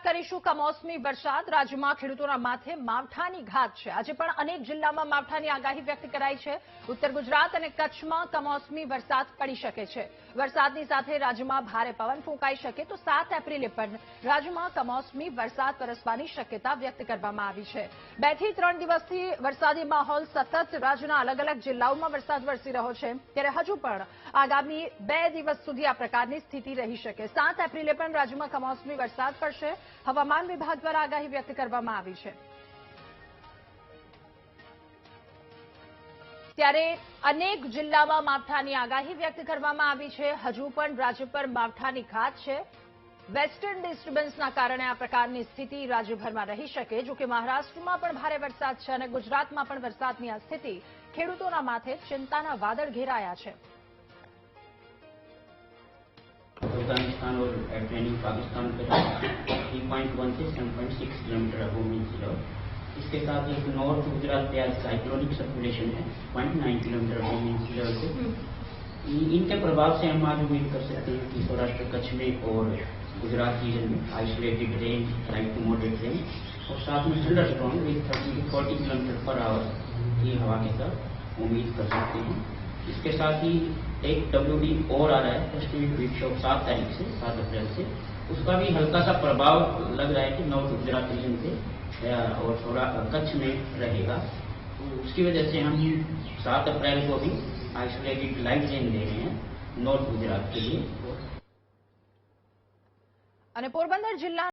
કરીશું કમોસમી વરસાદ રાજ્યમાં ખેડૂતોના માથે માવઠાની ઘાત છે। આજે પણ અનેક જિલ્લામાં માવઠાની આગાહી વ્યક્ત કરાઈ છે। ઉત્તર ગુજરાત અને કચ્છમાં કમોસમી વરસાદ પડી શકે છે। વરસાદની સાથે રાજ્યમાં ભારે પવન ફૂંકાઈ શકે તો 7 એપ્રિલે પણ રાજ્યમાં કમોસમી વરસાદ વરસવાની શક્યતા વ્યક્ત કરવામાં આવી છે। 2 થી 3 દિવસથી વરસાદી માહોલ સતત રાજ્યના અલગ અલગ જિલ્લાઓમાં વરસાદ વરસી રહ્યો છે, ત્યારે હજુ પણ આગામી 2 દિવસ સુધી આ પ્રકારની સ્થિતિ રહી શકે। 7 એપ્રિલે પણ રાજ્યમાં કમોસમી વરસાદ પડશે, હવામાન વિભાગ દ્વારા આગાહી વ્યક્ત કરવામાં આવી છે। ત્યારે અનેક જિલ્લામાં માવઠાની આગાહી વ્યક્ત કરવામાં આવી છે। હજુ પણ રાજ્ય પર માવઠાની ઘાત છે। વેસ્ટર્ન ડિસ્ટર્બન્સના કારણે આ પ્રકારની સ્થિતિ રાજ્યભરમાં રહી શકે। જો કે મહારાષ્ટ્રમાં પણ ભારે વરસાદ છે અને ગુજરાતમાં પણ વરસાદની આ સ્થિતિ ખેડૂતોના માથે ચિંતાના વાદળ ઘેરાયા છે। अफगानिस्तान और ट्रेनिंग पाकिस्तान के 3.1 से 7.6 किलोमीटर अबव मीन सी लेवल। इसके साथ एक नॉर्थ गुजरात पे आज साइक्लोनिक सर्कुलेशन है 0.9 किलोमीटर अबव मीन सी लेवल से। इनके प्रभाव से हम आज उम्मीद कर सकते हैं कि सौराष्ट्र कच्छ में और गुजरात रीजन में isolated range, light to moderate range और साथ में thunderstorm with 30 to 40 kilometre per hour की हवा के साथ उम्मीद कर सकते हैं। इसके साथ ही एक WD और आ रहा है पश्चिमी विक्षोभ 7 तारीख से 7 अप्रैल से, उसका भी हल्का सा प्रभाव लग रहा है कि नॉर्थ गुजरात रीजन पे और थोड़ा कच्छ में रहेगा। तो उसकी वजह से हम 7 अप्रैल को भी आइसोलेटेड लाइट रेंज दे रहे हैं नॉर्थ गुजरात के लिए। અને પોરબંદર જિલ્લા